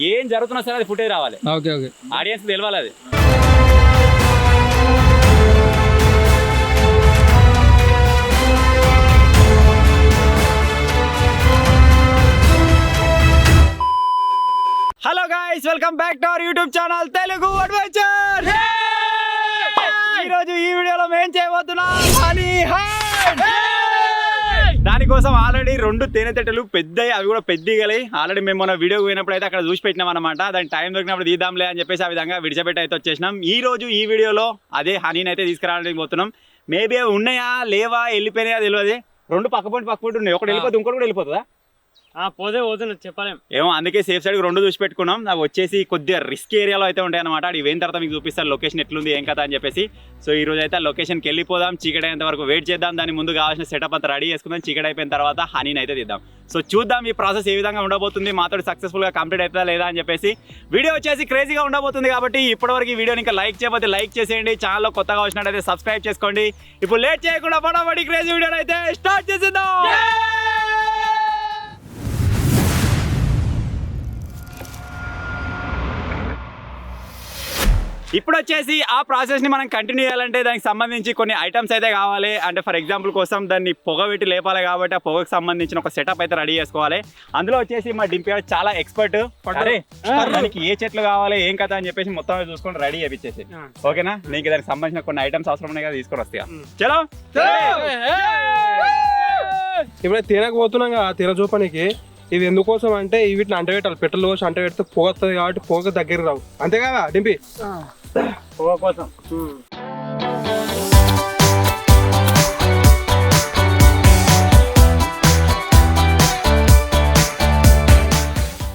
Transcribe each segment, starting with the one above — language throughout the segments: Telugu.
ఏం జరుగుతున్నా సరే అది ఫుటేజ్ రావాలి. ఓకే ఓకే, ఆడియన్స్ తెలవాలి అది. Hello guys, welcome back to our YouTube channel Telugu adventure. ఈరోజు ఈ వీడియోలో మేము చేయబోతున్నాం హనీ హంట్. దానికోసం ఆల్రెడీ 2 తేనెతెట్టెలు పెద్దవి, అవి కూడా పెద్దగలే. ఆల్రెడీ మేము మన వీడియో పోయినప్పుడు అయితే అక్కడ చూసి పెట్టినాం అనమాట. దాని టైం దొరికినప్పుడు తీద్దాంలే అని చెప్పేసి ఆ విధంగా విడిచిపెట్టి అయితే వచ్చేసినాం. ఈ రోజు ఈ వీడియోలో అదే హనీని అయితే తీసుకురావడానికి పోతున్నాం. మేబీ ఉన్నాయా లేవా వెళ్ళిపోయినాయా తెలియదు. 2 పక్కపొంటి ఉన్నాయి, ఒకటి వెళ్ళిపోతే ఇంకోటి కూడా వెళ్ళిపోతుందా? పోతున్నా చెప్పలేం ఏమో, అందుకే సేఫ్ సైడ్ 2 చూసి పెట్టుకున్నాం. అవి వచ్చేసి కొద్దిగా రిస్క్ ఏరియాలో అయితే ఉంటాయి అనమాట. అది వేయిన తర్వాత మీకు చూపిస్తారు లొకేషన్ ఎట్లుంది ఏం కదా అని చెప్పేసి. సో ఈ రోజు అయితే ఆ లొకేషన్కి వెళ్ళిపోదాం, చీకటి అయ్యేంత వరకు వెయిట్ చేద్దాం. దాని ముందు కావాల్సిన సెటప్ అంతా రెడీ చేసుకుందాం. చీకటి అయిపోయిన తర్వాత హనీని అయితే తీద్దాం. సో చూద్దాం ఈ ప్రాసెస్ ఏ విధంగా ఉండబోతుంది, మాతో సక్సెస్ఫుల్గా కంప్లీట్ అవుతుందా లేదా అని చెప్పేసి. వీడియో వచ్చేసి క్రేజీగా ఉండబోతుంది కాబట్టి ఇప్పటివరకు ఈ వీడియోని ఇంకా లైక్ చేయకపోతే లైక్ చేసేయండి. ఛానల్లో కొత్తగా వచ్చినట్టయితే సబ్స్క్రైబ్ చేసుకోండి. ఇప్పుడు లేట్ చేయకుండా ఫటాఫట్ క్రేజీ వీడియోని అయితే స్టార్ట్ చేసేద్దాం. ఇప్పుడు వచ్చేసి ఆ ప్రాసెస్ని మనం కంటిన్యూ చేయాలంటే దానికి సంబంధించి కొన్ని ఐటమ్స్ అయితే కావాలి. అంటే ఫర్ ఎగ్జాంపుల్ కోసం దాన్ని పొగ పెట్టి లేపాలి కాబట్టి ఆ పొగకు సంబంధించిన ఒక సెటప్ అయితే రెడీ చేసుకోవాలి. అందులో వచ్చేసి మా డింపి చాలా ఎక్స్పర్ట్. అరే దానికి ఏ చెట్లు కావాలి ఏం కదా అని చెప్పేసి మొత్తం చూసుకొని రెడీ చేపించేసి, ఓకేనా? నీకు దానికి సంబంధించిన కొన్ని ఐటమ్స్ అవసరం ఉన్నాయి కదా, తీసుకొని వస్తాయి. చలో ఇప్పుడు తినకపోతున్నాం కదా, తిన చూపనికి. ఇది ఎందుకోసం అంటే వీటిని అంటబెట్టాలి, పెట్రోల్ పోసి అంటబెడితే పొగ వస్తుంది కాబట్టి పొగ దగ్గర రావు. అంతే కదా డింపి? పొగ కోసం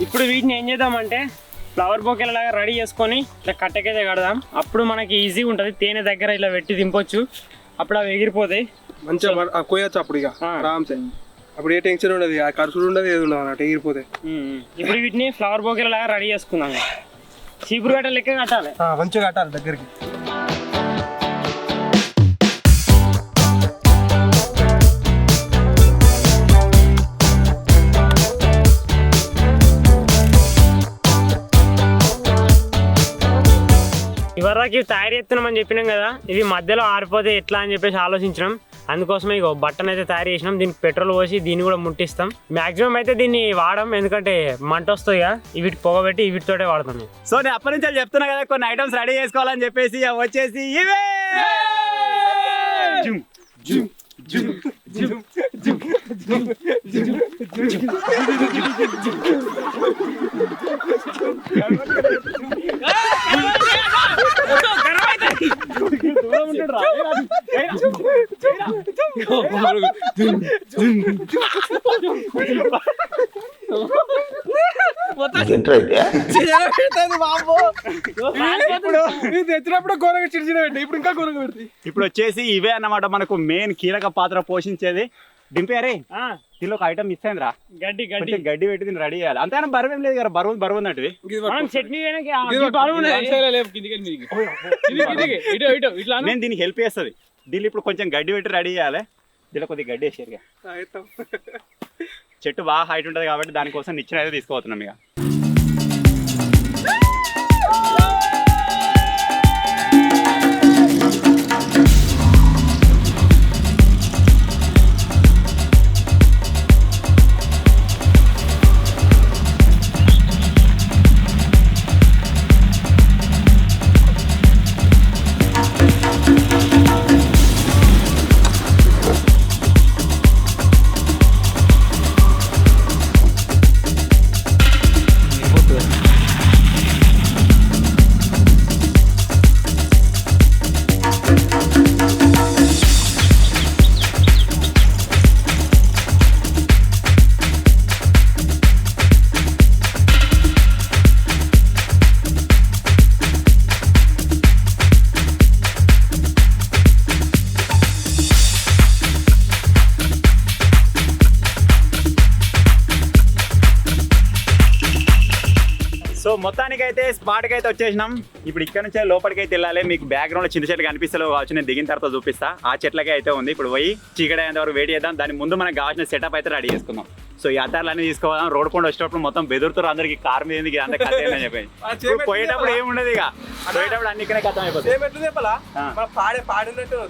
ఇప్పుడు వీటిని ఏం చేద్దామంటే ఫ్లవర్ బొకేల లాగా రెడీ చేసుకొని ఇట్లా కట్టకైతే కడదాం. అప్పుడు మనకి ఈజీగా ఉంటుంది. తేనె దగ్గర ఇట్లా పెట్టి దింపొచ్చు, అప్పుడు అవి ఎగిరిపోతాయి. మంచిగా కోయచ్చు అప్పుడు ఇక ఆరామ్సే. అప్పుడు ఏ టెన్షన్ ఉండదు, ఆ ఖర్చులు ఉండదు, ఏది ఉండదు అన్నట్టు ఎగిరిపోతే. ఇప్పుడు వీటిని ఫ్లవర్ బొకేల లాగా రెడీ చేసుకుందాం. చీపురు గట్ట లెక్క కట్టాలి, మంచిగా కట్టాలి దగ్గరికి. ఇవరకు ఇవి తయారు చేస్తున్నామని చెప్పినాం కదా, ఇవి మధ్యలో ఆరిపోతే ఎట్లా అని చెప్పేసి ఆలోచించినాం. అందుకోసమే ఇక బట్టన్ అయితే తయారు చేసినాం. దీనికి పెట్రోల్ పోసి దీన్ని కూడా ముట్టిస్తాం. మాక్సిమం అయితే దీన్ని వాడడం, ఎందుకంటే మంట వస్తుంది కదా, వీటికి పొగ పెట్టి వీటితోటే వాడతాం. సో నేను అప్పటి నుంచి చెప్తున్నా కదా కొన్ని ఐటమ్స్ రెడీ చేసుకోవాలని చెప్పేసి. అవి వచ్చేసి ఇవే. ఇప్పుడు వచ్చేసి ఇవే అన్నమాట మనకు మెయిన్ కీలక పాత్ర పోషించేది. డింపి అరే దీనిలో ఒక ఐటమ్ మిస్ అయిందిరా, గడ్డి పెట్టి దీన్ని రెడీ చేయాలి. అంతేనా? బరువు ఏం లేదు కదా, బరువు ఉన్నట్టు. నేను దీనికి హెల్ప్ చేస్తుంది. దీన్ని ఇప్పుడు కొంచెం గడ్డి పెట్టి రెడీ చేయాలి. దీనిలో కొద్దిగా గడ్డి వేసారు. చెట్టు బాగా హైట్ ఉంటుంది కాబట్టి దానికోసం నిచ్చెన అయితే తీసుకోబోతున్నాం ఇక. సో మొత్తానికైతే స్పాట్కి అయితే వచ్చేసినాం. ఇప్పుడు ఇక్కడ నుంచే లోపలికి అయితే వెళ్ళాలి. మీకు బ్యాక్గ్రౌండ్లో చిన్న చెట్లు కనిపిస్తలేవు కావచ్చు, నేను దిగిన తర్వాత చూపిస్తా. ఆ చెట్లకే అయితే ఉంది. ఇప్పుడు పోయి చీకటి అయ్యేంత వరకు వెయిట్ చేద్దాం. దాని ముందు మనకు కావాల్సిన సెటప్ అయితే రెడీ చేసుకుందాం. సో ఈ అద్దాలు అన్ని తీసుకోవాలి. రోడ్ పండు వచ్చేటప్పుడు మొత్తం బెదురుతారు అందరికి కార్ మీద ఎందుకు అంత కథ అని చెప్పి ఇప్పుడు పోయేటప్పుడు ఏముండదు ఇక పోయేటప్పుడు అన్ని ఇక్కడే కథం అయిపోతుంది. పాడినట్టు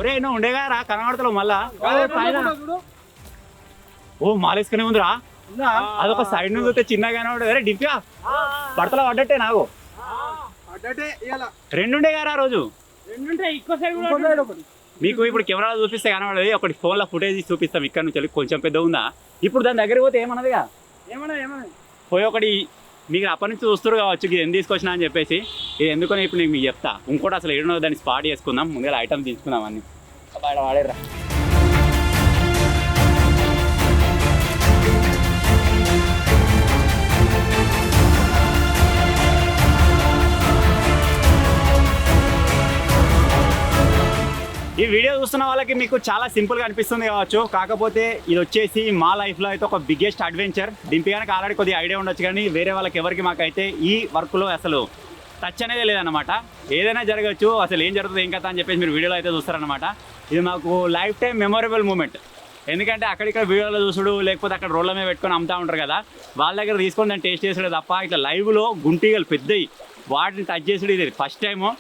ఒరే నువ్వు ఉండేగా రా కనబడతలేవు మళ్ళా. ఓ మాలేసుకునే ఉందిరా అదొక సైడ్ నుంచి వస్తే చిన్నగా కనబడదు. అరే డిప్గా పడతలో పడ్డట్టే నాకు రెండుండే గారా రోజు. మీకు ఇప్పుడు కెమెరాలో చూపిస్తే కనబడదు, ఒకటి ఫోన్లో ఫుటేజ్ చూపిస్తాం ఇక్కడ నుంచి కొంచెం పెద్ద ఉందా. ఇప్పుడు దాని దగ్గర పోతే ఏమన్నదిగా పోయి ఒకటి మీకు అప్పటి నుంచి చూస్తారు కావచ్చు ఇది ఎందుకు తీసుకొచ్చినా అని చెప్పేసి. ఇది ఎందుకని ఇప్పుడు నేను మీకు చెప్తా. ఇంకోటి అసలు ఏడున్నో దాన్ని స్పాట్ చేసుకుందాం, ముందుగా ఐటమ్ తీసుకుందాం అన్ని బయట వాడేరా. ఈ వీడియో చూస్తున్న వాళ్ళకి మీకు చాలా సింపుల్గా అనిపిస్తుంది కావచ్చు, కాకపోతే ఇది వచ్చేసి మా లైఫ్లో అయితే ఒక బిగ్గెస్ట్ అడ్వెంచర్. దింపడానికి ఆల్రెడీ కొద్దిగా ఐడియా ఉండొచ్చు కానీ వేరే వాళ్ళకి ఎవరికి మాకైతే ఈ వర్క్లో అసలు టచ్ అనేది లేదన్నమాట. ఏదైనా జరగచ్చు, అసలు ఏం జరుగుతుంది ఏం కదా అని చెప్పేసి మీరు వీడియోలో అయితే చూస్తారనమాట. ఇది మాకు లైఫ్ టైం మెమొరబుల్ మూమెంట్. ఎందుకంటే అక్కడిక్కడ వీడియోలో చూసుడు లేకపోతే అక్కడ రోడ్ల మీద పెట్టుకొని అమ్ముతూ ఉంటారు కదా, వాళ్ళ దగ్గర తీసుకొని దాన్ని టేస్ట్ చేసాడు తప్ప ఇట్లా లైవ్లో గుంటిగలు పెద్దవి వాటిని టచ్ చేసుడు ఇది ఫస్ట్ టైము.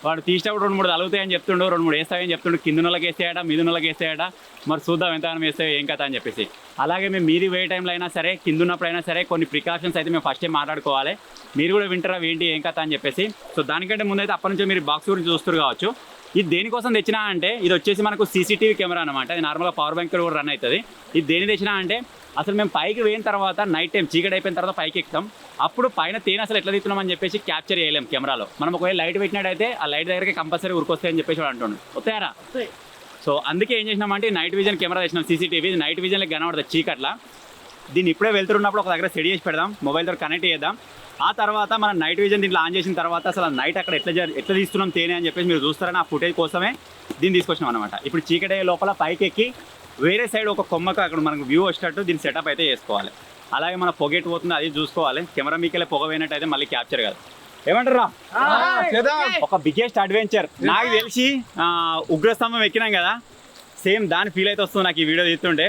వాడు తీసినప్పుడు 2-3 తలుగుతాయని చెప్తుండు, 2-3 వేస్తాయని చెప్తుండు. కిందనోళ్ళకి వేస్తాయట మీదునోళ్ళకి వేస్తాయట, మరి చూద్దాం ఎంతగానో వేస్తాయో ఏం కథ అని చెప్పేసి. అలాగే మేము మీది వేయ టైంలో అయినా సరే కింద ఉన్నప్పుడైనా సరే కొన్ని ప్రికాషన్స్ అయితే మేము ఫస్ట్ టైం మాట్లాడుకోవాలి. మీరు కూడా వింటారా ఏంటి ఏం కథ అని చెప్పేసి. సో దానికంటే ముందైతే అప్పటి నుంచి మీరు బాక్స్ గురించి చూస్తారు కావచ్చు. ఇది దేనికోసం తెచ్చినా అంటే ఇది వచ్చేసి మనకు సీసీటీవీ కెమెరా అనమాట. ఇది నార్మల్గా పవర్ బ్యాంక్ కూడా రన్ అవుతుంది. ఇది దేని తెచ్చినా అంటే అసలు మేము పైకి వేయిన తర్వాత నైట్ టైం చీకటి అయిపోయిన తర్వాత పైకి ఎక్కుతాం, అప్పుడు పైన తేనె అసలు ఎట్లా తీస్తున్నాం అని చెప్పేసి క్యాప్చర్ చేయలేం కెమెరాలో. మనం ఒకవేళ లైట్ పెట్టినట్టయితే ఆ లైట్ దగ్గరికి కంపల్సరీ ఉరికొస్తాయని చెప్పేసి వాడు అంటుండు. వస్తాయారా? సో అందుకే ఏం చేసినామంటే నైట్ విజన్ కెమెరా తెచ్చినాం సీసీటీవీ. నైట్ విజన్లో కనబడుతుంది చీకట్లా. దీన్ని ఇప్పుడే వెళ్తున్నప్పుడు ఒక దగ్గర సెట్ చేసి పెడదాం, మొబైల్తో కనెక్ట్ చేద్దాం. ఆ తర్వాత మనం నైట్ విజన్ దీంట్లో ఆన్ చేసిన తర్వాత అసలు నైట్ అక్కడ ఎట్లా తీస్తున్నాం తేనె అని చెప్పేసి మీరు చూస్తారని ఆ ఫుటేజ్ కోసమే దీన్ని తీసుకొచ్చినాం అనమాట. ఇప్పుడు చీకటి అయ్యే లోపల పైకి ఎక్కి వేరే సైడ్ ఒక కొమ్మకు అక్కడ మనకు వ్యూ వచ్చేటట్టు దీన్ని సెటప్ అయితే చేసుకోవాలి. అలాగే మన పొగెట్ పోతుంది అది చూసుకోవాలి. కెమెరా మీకెళ్ళి పొగ పోయినట్టయితే మళ్ళీ క్యాప్చర్ కాదు. ఏమంటారా? ఒక బిగ్గెస్ట్ అడ్వెంచర్. నాకు తెలిసి ఉగ్రస్తంభం ఎక్కినాం కదా, సేమ్ దాని ఫీల్ అయితే వస్తుంది నాకు ఈ వీడియో తీస్తుంటే.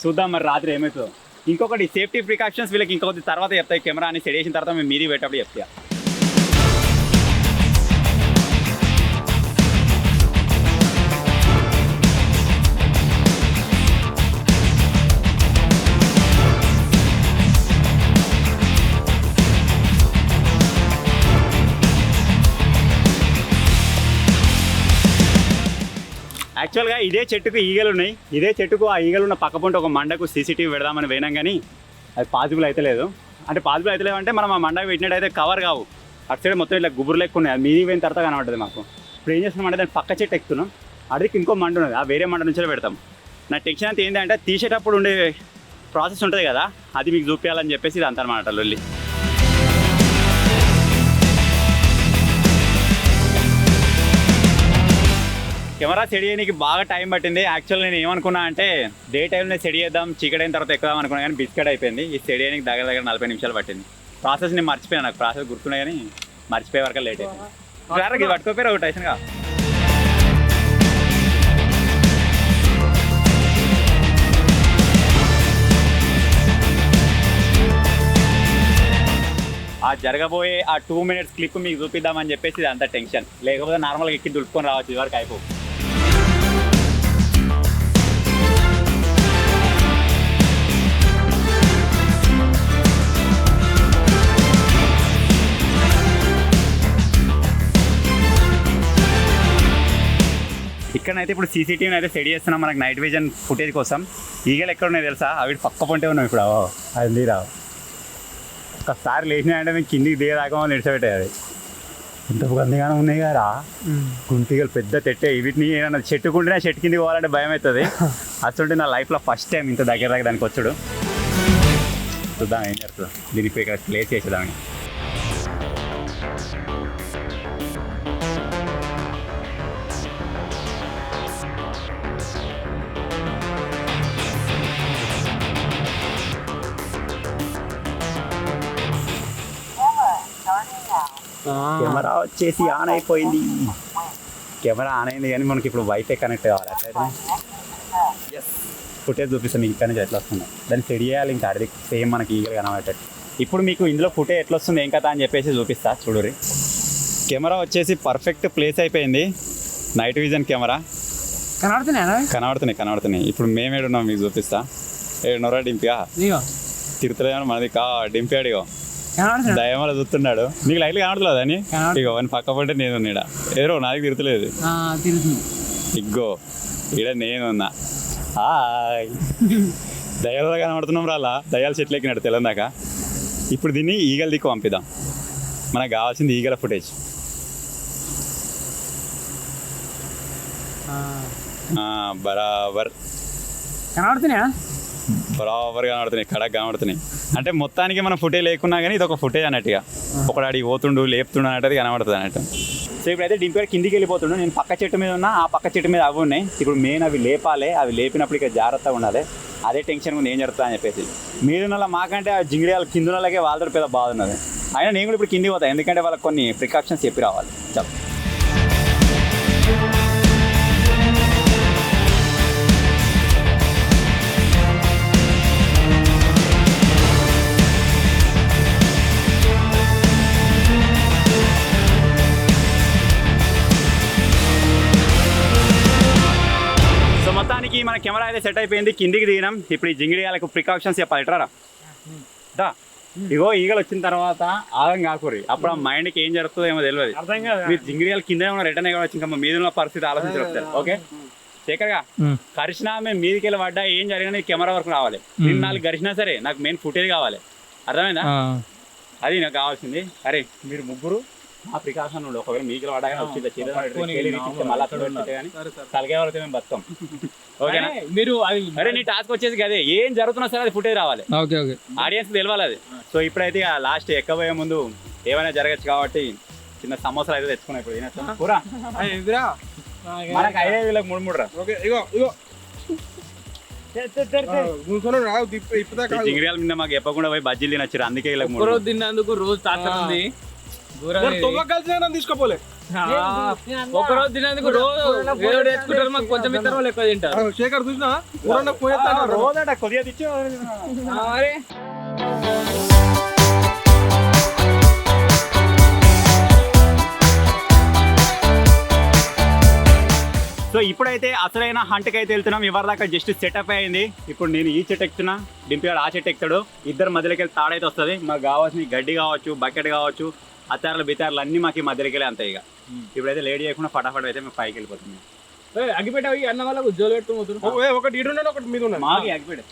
చూద్దాం మరి రాత్రి ఏమవుతుందో. ఇంకొకటి సేఫ్టీ ప్రికాషన్స్ వీళ్ళకి ఇంకొకటి తర్వాత చెప్తాయి. కెమెరా అని సెట్ చేసిన తర్వాత మేము మీది పెట్టేటప్పుడు చెప్తా. యాక్చువల్గా ఇదే చెట్టుకు ఈగలు ఉన్నాయి. ఇదే చెట్టుకు ఆ ఈగలు ఉన్న పక్క పొంటి ఒక మండకు సీసీటీవీ పెడదామని పోయినాం కానీ అది పాసిబుల్ అయితే లేదు. అంటే పాసిబుల్ అయితే లేవంటే మనం ఆ మండకు పెట్టినట్టయితే కవర్ కావు. అటు సైడ్ మొత్తం ఇట్లా గుబురు లెక్క ఉన్నాయి. అది మీది పోయిన తర్వాత కనబడుతుంది మాకు. ఇప్పుడు ఏం చేస్తున్నామంటే దాన్ని పక్క చెట్టు ఎక్కుతున్నాం, అడికి ఇంకో మండ ఉన్నది, ఆ వేరే మండ నుంచే పెడతాం. నా టెన్షన్ అంతా ఏంటంటే తీసేటప్పుడు ఉండే ప్రాసెస్ ఉంటుంది కదా, అది మీకు చూపించాలని చెప్పేసి ఇది అంత అనమాట లొల్లి. కెమెరా సెట్ చేయడానికి బాగా టైం పట్టింది. యాక్చువల్ నేను ఏమనుకున్నా అంటే డే టైంలో సెట్ చేద్దాం, చీకటి అయిన తర్వాత ఎక్కుదాం అనుకున్నా కానీ బిస్కెట్ అయిపోయింది. ఈ సెట్ చేయడానికి దగ్గర 40 నిమిషాలు పట్టింది. ప్రాసెస్ నేను మర్చిపోయాను, నాకు ప్రాసెస్ గుర్తున్నాయి కానీ మర్చిపోయే వరకు లేట్ అయిపోయింది. ఇది పట్టుకోపోయారు ఒక టైసన్గా. ఆ జరగబోయే ఆ 2 minutes క్లిప్ మీకు చూపిద్దామని చెప్పేసి ఇది అంత టెన్షన్. లేకపోతే నార్మల్గా ఎక్కి దులుపుకొని రావచ్చు, ఇది వరకు అయిపో. ఇక్కడనైతే ఇప్పుడు సీసీటీవీని అయితే సెట్ చేస్తున్నాం మనకు నైట్ విజన్ ఫుటేజ్ కోసం. ఈగలు ఎక్కడ ఉన్నాయి తెలుసా? అవి పక్క పొంటే ఉన్నాం ఇప్పుడు. అది రావు ఒక్కసారి లేచినా అంటే మేము కిందికి దిగదాకా నిడిచిపెట్టాయి అది ఇంత గందగానే ఉన్నాయి కదా గుంటిగలు పెద్ద తెట్టే వీటిని ఏమన్నా చెట్టుకుంటే చెట్టు కిందికి పోవాలంటే భయం అవుతుంది అసలు నా లైఫ్లో ఫస్ట్ టైం ఇంత దగ్గర దానికి వచ్చాడు చూద్దాం ఏం చేస్తుందో దీనికి ఇక్కడ ప్లేస్ చేసేదాన్ని కెమెరా వచ్చేసి ఆన్ అయిపోయింది కెమెరా ఆన్ అయింది కానీ మనకి ఇప్పుడు వైఫై కనెక్ట్ కావాలి అట్లయితే ఫుటేజ్ చూపిస్తాను మీకు ఇక్కడ నుంచి ఎట్లా వస్తుందో దాన్ని సెట్ చేయాలి ఇంకా అది సేమ్ మనకి ఈగలు కనబడేటట్టు ఇప్పుడు మీకు ఇందులో ఫుటేజ్ ఎట్లా వస్తుంది ఏం కదా అని చెప్పేసి చూపిస్తా చూడురి కెమెరా వచ్చేసి పర్ఫెక్ట్ ప్లేస్ అయిపోయింది నైట్ విజన్ కెమెరా కనబడుతున్నాయి ఇప్పుడు మేము ఏడున్నాం మీకు చూపిస్తా ఏడున్నరా డింపిగా తిరుగుతలేమో మనది డింపాడిగో దయమల చూస్తున్నాడు నీకు లైట్లు కనబడలేదు అని ఇగో అని పక్క పట్టే నేను ఉన్నాడా ఏదో నాది తిరుగుతలేదు ఇగ్గో ఈడ నేనున్నా దయాలు కనబడుతున్నాం రాలా దయాలు చెట్లు ఎక్కినాడు తెలందాక ఇప్పుడు దీన్ని ఈగల దిక్కు పంపిద్దాం మనకు కావాల్సింది ఈగల ఫుటేజ్ బరాబర్ కనబడుతున్నాయి కడక్ కనబడుతున్నాయి అంటే మొత్తానికి మనం ఫుటేజ్ లేకున్నా కానీ ఇది ఒక ఫుటేజ్ అన్నట్టుగా ఒకడు అడిగి పోతుండు లేపుతుండు అన్నట్టు కనబడుతుంది అన్నట్టు సో ఇప్పుడైతే డింపేర్ కిందికి వెళ్ళిపోతుండు నేను పక్క చెట్టు మీద ఉన్నా ఆ పక్క చెట్టు మీద అవి ఉన్నాయి ఇప్పుడు మెయిన్ అవి లేపాలి అవి లేపినప్పుడు ఇక జాగ్రత్తగా ఉండాలి అదే టెన్షన్ ఉంది ఏం జరుగుతుంది అని చెప్పేసి మీరున్న మాకంటే ఆ జింగిడియాలు కింద వాళ్ళకే వాళ్ళతో పెద్ద బాధ ఉన్నది అయినా నేను కూడా ఇప్పుడు కిందికి పోతాను ఎందుకంటే వాళ్ళకి కొన్ని ప్రికాషన్స్ చెప్పి రావాలి చెప్పు మొత్తానికి మన కెమెరా అయితే సెట్ అయిపోయింది కిందికి దిగినాం ఇప్పుడు ఈ జింగిడియాలకు ప్రికాషన్స్ చెప్పాలి ఎట్రా దా ఇగో ఈగలు వచ్చిన తర్వాత ఆగం కాకూరి అప్పుడు ఆ మైండ్కి ఏం జరుగుతుందో ఏమో తెలియదు మీరు జింగిడియాలు కింద ఏమన్నా రిటర్న్ వచ్చి ఇంకా మీద ఉన్న పరిస్థితి ఆలోచించారు ఓకే శేఖర్గా కరిచినా మేము మీదికి వెళ్ళి పడ్డా ఏం జరిగినా కెమెరా వరకు రావాలి నేను నాలుగు గరిచినా సరే నాకు మెయిన్ ఫుటేజ్ కావాలి అర్థమైందా అది నాకు కావాల్సింది అరే మీరు ముగ్గురు ఆ ప్రికాషన్ ఉండు ఒకవేళ మీకు పడగానే వచ్చింది మళ్ళీ కానీ తలగే వాళ్ళతో మేము బతాం ఓకేనా మీరు అరే నీ టాస్క్ వచ్చేసి అదే ఏం జరుగుతున్నా సరే అది ఫుటేజ్ రావాలి ఆడియన్స్ తెలవాలి అది సో ఇప్పుడైతే లాస్ట్ ఎక్కబోయే ముందు ఏమైనా జరగచ్చు కాబట్టి చిన్న సమోసాలు అయితే తెచ్చుకున్నాయి ఇప్పుడు పూరా మనకు 5,000 3 రా జింగిడియాల మీద మాకు చెప్పకుండా పోయి బజ్జీలు తినొచ్చారు అందుకే ఇలా రోజు తిన్నందుకు రోజు తాగుతుంది తీసుకోపోలే ఒకరోజు తినేందుకు రోజు తెచ్చుకుంటారు మాకు కొంచెం ఇద్దరు వాళ్ళు ఎక్కువ తింటారు శేఖర్ చూసినా రోజట కొద్దిగా తెచ్చి సో ఇప్పుడైతే అసలైన హంట్కి అయితే వెళ్తున్నాం ఇవరిదాకా జస్ట్ సెటప్ అయింది ఇప్పుడు నేను ఈ చెట్టు ఎక్కుతున్నా డింపిగాడు ఆ చెట్టు ఎక్కుతాడు ఇద్దరు మధ్యలోకి వెళ్ళి తాడైతే వస్తుంది మాకు కావాల్సిన గడ్డి కావచ్చు బకెట్ కావచ్చు అత్తారులు బితారులు అన్నీ మాకు మధ్యలోకి వెళ్ళి అంతాయి ఇక ఇప్పుడైతే లేట్ చేయకుండా ఫటాఫట్ అయితే మేము పైకి వెళ్ళిపోతున్నాం అగ్గిపెట్ట అన్న వాళ్ళకు ఉద్యోగాలు పెట్టుకోవచ్చు ఒకటి ఈడు ఉన్నాడు ఒకటి మీద ఉన్నాడు మాకు అగ్గిపెట్ట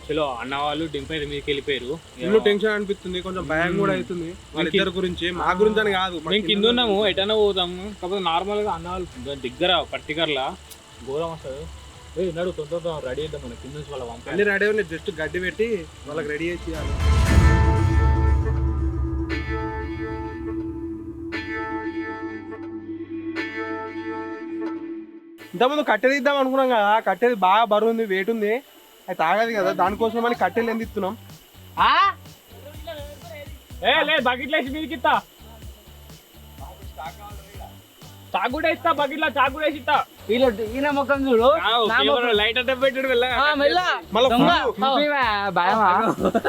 చలో అన్న వాళ్ళు డింపైర్ మీదకి వెళ్ళిపోయారు ఇల్లు టెన్షన్ అనిపిస్తుంది కొంచెం భయం కూడా అవుతుంది వాళ్ళిద్దరి గురించి మా గురించి అని కాదు మేము కింద ఉన్నాము ఎటైనా పోతాము కాకపోతే నార్మల్ గా అన్న వాళ్ళు దగ్గర పర్టికులర్లా ఘోరం వస్తుంది నడు తొందరగా రెడీ చేద్దాం మన కింద నుంచి వాళ్ళ అన్ని రెడీ ఉన్నాయి జస్ట్ గడ్డి పెట్టి వాళ్ళకి రెడీ చేసి ఇంతకుముందు కట్టెలు ఇద్దాం అనుకున్నాం కదా కట్టెలు బాగా బరువు ఉంది వెయిట్ ఉంది అది తాగదు కదా దానికోసం మళ్ళీ కట్టెలు ఎందుకు ఇస్తున్నాం లేదు బకెట్లో వేసి మీదకి ఇస్తా చాకు కూడా ఇస్తా బకెట్లో చాకు కూడా వేసి ఇస్తా ఈయన ముఖం చూడు లైట్ అంటే పెట్టాడు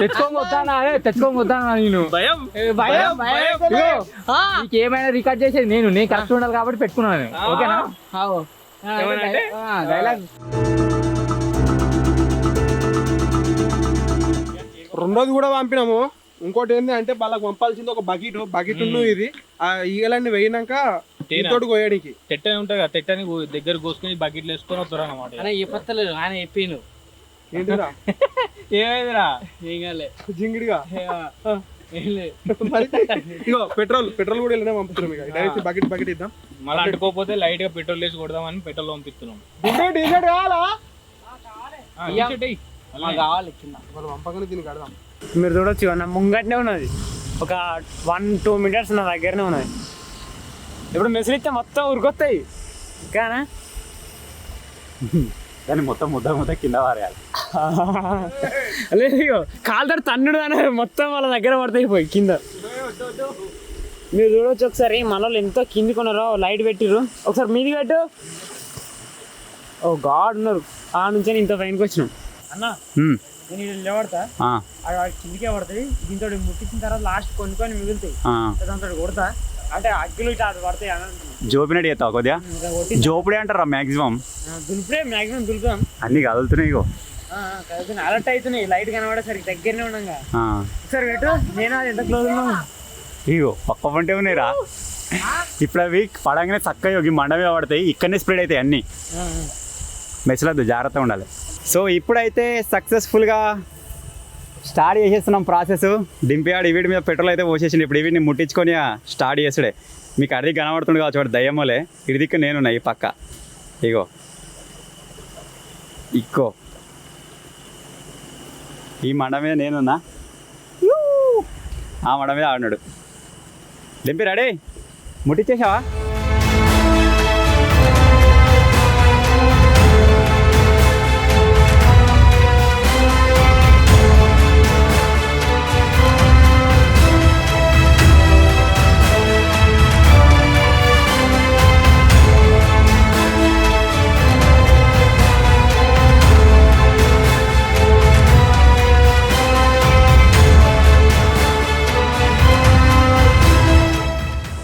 తెచ్చుకొని వస్తానా నేను భయం నీకేమైనా రికార్డ్ చేసేది నేను కరెక్ట్ ఉండాలి కాబట్టి పెట్టుకున్నాను ఓకేనా డైలాగ్ రెండోది కూడా పంపినాము. ఇంకోటి ఏంటి అంటే వాళ్ళకి పంపాల్సింది ఒక బకెట్ ఇది ఆ ఈగలన్నీ వేయినాక తోడు కోయడానికి తెట్టని ఉంటుంది కదా, తెట్టని దగ్గర కోసుకొని బకెట్లు వేసుకొని వస్తారు అన్నమాట. అన్న ఏ పత్తలేదు ఆయన చెప్పిండు. ఏంటిరా ఏమైందిరా? ఏం కాలే జింగిడిగా ఏం లేదు. ఇగో పెట్రోల్ కూడా ఇలానే పంపుతున్నాం. ఇక డైరెక్ట్ బకెట్ ఇద్దాం. మళ్ళీ అంటుకోకపోతే లైట్ గా పెట్రోల్ వేసి కొడదామని పెట్రోల్ పంపిస్తున్నాం. టీషర్ట్ కావాలా మాకు కావాలి కింద. మనం పంపగానే దీన్ని కడదాం. మీరు చూడొచ్చు నా ముంగట్నే ఉన్నది, ఒక 1-2 మీటర్స్ నా దగ్గరనే ఉన్నది. ఇప్పుడు మెసేజ్ ఇస్తే మొత్తం ఉరికొస్తాయి కానా, దాన్ని మొత్తం ముద్ద కింద పారేయాలి. లేదు ఇగో కాలుతాడు తన్నుడు అని మొత్తం వాళ్ళ దగ్గర పడతాయి పోయి కింద. మీరు చూడవచ్చు ఒకసారి మన వాళ్ళు ఎంతో కింది కొన్నారో, లైట్ పెట్టిర్రు. ఒకసారి మీది పెట్టు. ఓ గాడ్ ఉన్నారు. ఆ నుంచి ఇంత పైనకి వచ్చినాం అన్న. నేను ఇది నిలబడతా, కిందికే పడుతుంది. దీంతో ముట్టించిన తర్వాత లాస్ట్ కొన్ని మిగులుతాయి, దాంతో కొడతా. అంటే అగ్గులు ఇట్లా అది పడతాయి అని అంటున్నాను. జోపినట్టు చేస్తావు కొద్దిగా, జోపుడే అంటారా మ్యాక్సిమం. దులిపే మ్యాక్సిమం దులుపుదాం. అన్ని కదులుతున్నాయి ఇగో, అలర్ట్ అవుతున్నాయి. లైట్ కనబడేసరికి దగ్గరనే ఉండగా ఒకసారి పెట్టు. నేను అది ఎంత క్లోజ్ ఉన్నావు ఇగో పక్క పంటే ఉన్నాయిరా. ఇప్పుడు అవి పడంగానే చక్కగా ఈ మండ మీద పడతాయి, ఇక్కడనే స్ప్రెడ్ అవుతాయి అన్ని. మెచ్చలేదు, జాగ్రత్తగా ఉండాలి. సో ఇప్పుడైతే సక్సెస్ఫుల్గా స్టార్ట్ చేసేస్తున్నాం ప్రాసెస్. దింపేవాడు వీడి మీద పెట్రోల్ అయితే పోసేసింది. ఇప్పుడు వీడిని ముట్టించుకొని స్టార్ట్ చేసుడే. మీకు అడిగి కనబడుతుంది కావచ్చు, వాడు దయ్యమోలే. ఇడి దిక్కు నేనున్నా ఈ పక్క. ఇగో ఈ మండ మీద నేనున్నా, ఆ మండ మీద ఆడినాడు. దింపి రెడీ, ముట్టించేసావా?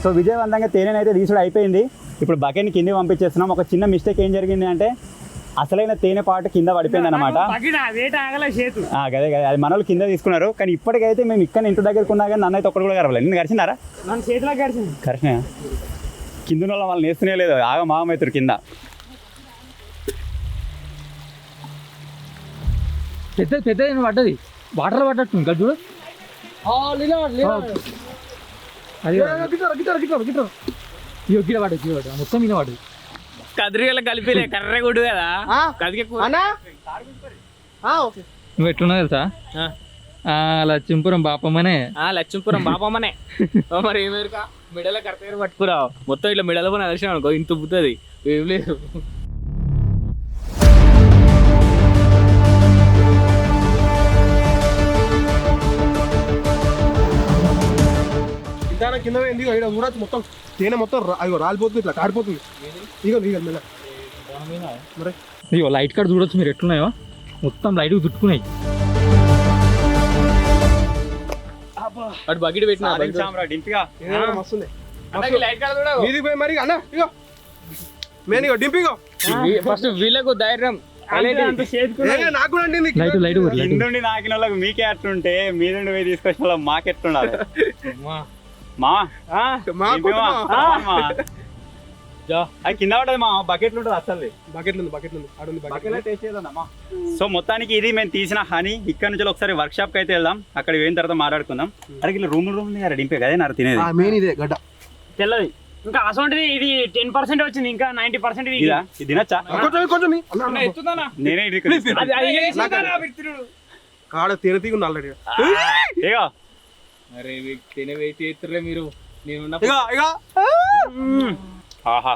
సో విజయవంతంగా తేనెనైతే తీసుడు అయిపోయింది. ఇప్పుడు బకెట్ని కింద పంపించేస్తున్నాం. ఒక చిన్న మిస్టేక్ ఏం జరిగింది అంటే అసలైన తేనె పాటు కింద పడిపోయింది అనమాట. గదే అది మన వాళ్ళు కింద తీసుకున్నారు. కానీ ఇప్పటికైతే మేము ఇక్కడ ఇంటి దగ్గరకు ఉన్నా కానీ నన్ను అయితే ఒక్కడు కూడా కరవలేదు. నిన్ను కరిచిందారా? నన్ను చేతిలో కరిచింది. కరిచినా కింద ఉన్న వాళ్ళు నేస్తూనే లేదు, మాగమవుతారు కింద. పెద్ద పడ్డది, వాటర్ పడ్డట్టు ఇంకా చూడు. మొత్తం మీద పడ్డది. కదిరిగల కలిపిలే కర్ర గుడ్డు కదా. నువ్వు ఎట్లున్నా తెలుసా? లక్ష్మీపురం బాపమ్మనే. లక్ష్మీపురం బాపమ్మనే. మరి ఏమేరుకా మెడల కరెక్ట్గా పట్టుకురా. మొత్తం ఇట్లా మెడల పని దర్శనం అనుకో, ఇంత పుతుంది ఏం లేదు. కింద చూడచ్చు మొత్తం తేనె మొత్తం రాలిపోతుంది, ఇట్లా కాడిపోతుంది. ఇగో లైట్ కార్డ్ చూడొచ్చు మీరు ఎట్లున్నాయో, మొత్తం లైట్ దుట్టుకున్నాయి. అటు బకెట్ పెట్టినా మస్తుంది మరి అన్న. ఇగో నేను ఇగో డింపిగో ఫస్ట్ వీళ్ళకు ధైర్యం నాకు ఇందుండి నాకిన వాళ్ళకి మీకే అట్లుంటే మీరుండి పోయి తీసుకొచ్చిన వాళ్ళకి మాకెట్లుండాలి. అది కింద పడ్డది మా బకెట్లు ఉంటుంది. అసలు సో మొత్తానికి ఇది మేము తీసిన హనీ. ఇక్కడ నుంచి ఒకసారి వర్క్ షాప్ కి అయితే వెళ్దాం, అక్కడ పోయిన తర్వాత మాట్లాడుకుందాం. అక్కడ ఇలా రూమ్ డింపే కదా నా తినేది ఇదే గడ్డ తెల్లది. ఇంకా అసలు ఇది 10% వచ్చింది, ఇంకా 90% ఇది తినచ్చా? నేనే కాడ తినతీగు ఆల్రెడీ. అరే తినే వెయిట్ చేస్తుర్రే మీరు. నేను ఆహా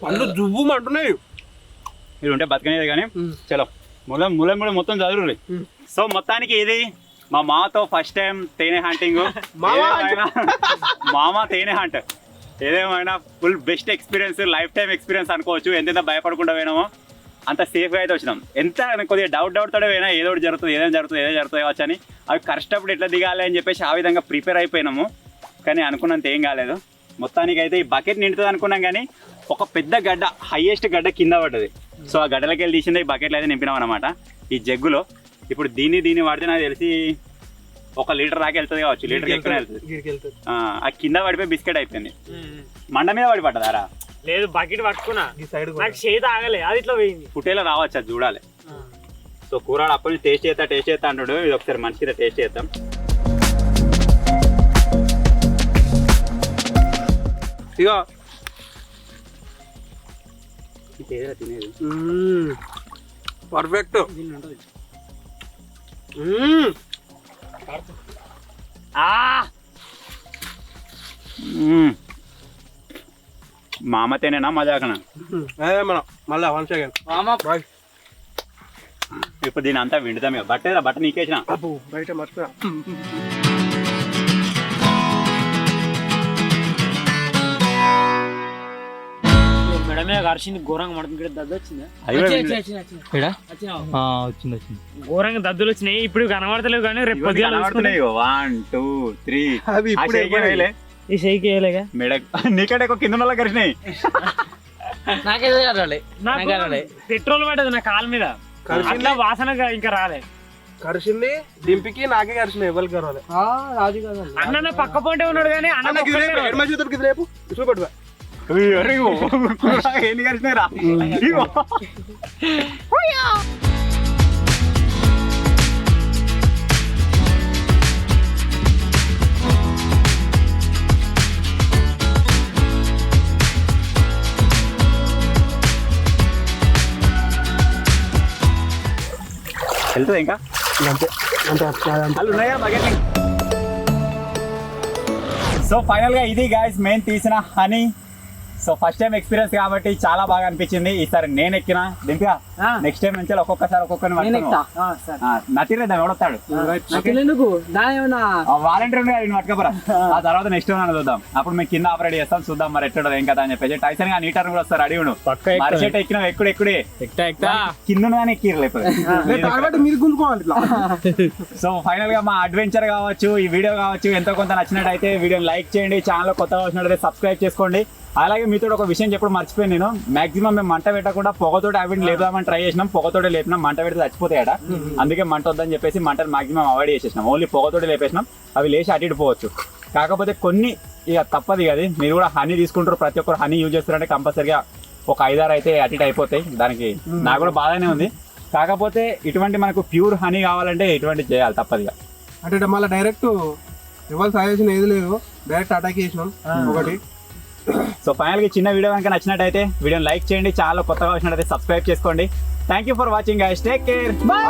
పళ్ళు జువ్వు అంటున్నాయి. మీరు ఉంటే బతకనేది కానీ చలో మూలం కూడా మొత్తం చదువురు. సో మొత్తానికి ఇది మా మామతో ఫస్ట్ టైం తేనె హంటింగ్. మామ తేనె హంట్ ఏదేమైనా full best experience, life time experience అనుకోవచ్చు. ఎంతెంత భయపడకుండా పోయినామో అంత సేఫ్గా అయితే వచ్చినాం. ఎంత కొద్దిగా డౌట్ తోడే పోయినా ఏదో జరుగుతుంది కావచ్చు అని. అవి కష్టపడి ఎట్లా దిగాలి అని చెప్పేసి ఆ విధంగా ప్రిపేర్ అయిపోయినాము. కానీ అనుకున్నంత ఏం కాలేదు. మొత్తానికి అయితే ఈ బకెట్ నిండుతుంది అనుకున్నాం, కానీ ఒక పెద్ద గడ్డ, హైయెస్ట్ గడ్డ కింద పడ్డది. సో ఆ గడ్డలకి వెళ్ళి తీసిందే ఈ బకెట్లు అయితే నింపినాం అనమాట. ఈ జగ్గులో ఇప్పుడు దీన్ని వాడితే నాకు తెలిసి 1 లీటర్ దాకా వెళ్తుంది కావచ్చు, లీటర్ ఎక్కువ వెళ్తుంది. గిరికి వెళ్తుంది. ఆ కింద పడిపోయి బిస్కెట్ అయిపోయింది. మండ మీద పడి పడ్డదారా? లేదు బకెట్ పట్టుకున్నా, ఈ సైడ్ నాకు చేతి ఆగలే, అది ఇట్లా పోయింది. పుట్టేలా రావచ్చు, అది చూడాలి. సో కూరడు అప్పటి నుంచి టేస్ట్ చేస్తా అంటాడు. ఇది ఒకసారి మంచిగా టేస్ట్ చేద్దాం. ఇగో తినేది పర్ఫెక్ట్. మామ తేనేనా మజాకనా? మనం మళ్ళీ 1 సెకండ్ బాయ్. ఇప్పుడు దీని అంతా విండుతాం. బట్ట నీకేసిన బయట మర్చిపోయా. మెడ మీద కరిచింది, ఘోరంగా మడుతుంది. దద్దు వచ్చిందా? వచ్చింది ఘోరంగా దద్దులు వచ్చినాయి. ఇప్పుడు కనబడతలేవు కానీ రేపు పొద్దుగా 1 2 3 అవి ఇప్పుడే ఈ షేక్ వేయలేగా మెడ నీకంటే కింద ఉన్న కరిచినాయి. పెట్రోల్ పడ్డది నా కాలు మీద, అట్లా వాసనగా ఇంకా రాలే. కరిచింది దింపికి నాకే కరిచింది, ఎవరికి కరవాలి. అన్న పక్క పొంటే ఉన్నాడు కానీ అన్న రేపు చూపెట్టువా. ఎన్ని కరిచినాయి రా? వెళ్తుంది ఇంకా సో ఫైనల్ గా ఇది గైస్ మెయిన్ తీసిన honey. So first time experience కాబట్టి చాలా బాగా అనిపించింది. ఈసారి నేను ఎక్కిన దింపిగా నెక్స్ట్ టైం నుంచి ఒక్కొక్కసారి ఒక్కొక్కరిని నటిరేద్దాం. ఎవడొస్తాడు వాలంటీర్ పట్టుకోరా, ఆ తర్వాత నెక్స్ట్ టైం చూద్దాం. అప్పుడు మేము కింద ఆపరేట్ చేస్తాం, చూద్దాం మరి ఎట్లా ఏం కదా అని చెప్పేసి. టైసన్ గా నీటర్ కూడా వస్తారు, అడిగి మరిచెట్ ఎక్కినాం. ఎక్కుడే కింద కానీ ఎక్కిరలేదు. సో ఫైనల్ గా మా అడ్వెంచర్ కావచ్చు, ఈ వీడియో కావచ్చు, ఎంతో కొంత నచ్చినట్టయితే వీడియోని లైక్ చేయండి. ఛానల్ కొత్తగా వచ్చినట్టయితే సబ్స్క్రైబ్ చేసుకోండి. అలాగే మీతో ఒక విషయం చెప్పడం మర్చిపోయాను నేను. మాక్సిమం మేము మంట పెట్టకుండా పొగతోటి అవి లేపుదామని ట్రై చేసినాం. పొగతోటి లేపినాం, మంట పెడితే చచ్చిపోతాయట. అందుకే మంట వద్దని చెప్పేసి మంటను మాక్సిమం అవాయిడ్ చేసేసినాం. ఓన్లీ పొగతోటి లేపేసినాం. అవి లేచి అటు ఇటు పోవచ్చు. కాకపోతే కొన్ని ఇక తప్పదు కదా, మీరు కూడా హనీ తీసుకుంటారు, ప్రతి ఒక్కరు హనీ యూజ్ చేస్తారంటే కంపల్సరిగా ఒక 5-6 అయితే అటు ఇటు అయిపోతాయి. దానికి నాకు కూడా బాగానే ఉంది. కాకపోతే ఇటువంటి మనకు ప్యూర్ హనీ కావాలంటే ఇటువంటి చేయాలి తప్పదుగా. అంటే మళ్ళీ డైరెక్ట్ ఇవాళ సజెషన్ ఏది లేదు, డైరెక్ట్ అటాక్ చేసినాం ఒకటి. సో ఫైనల్ గా చిన్న వీడియో కనుక నచ్చినట్టయితే వీడియోని లైక్ చేయండి. ఛానల్ కొత్తగా వచ్చినట్టయితే సబ్స్క్రైబ్ చేసుకోండి. Thank you for watching guys. Take care. By.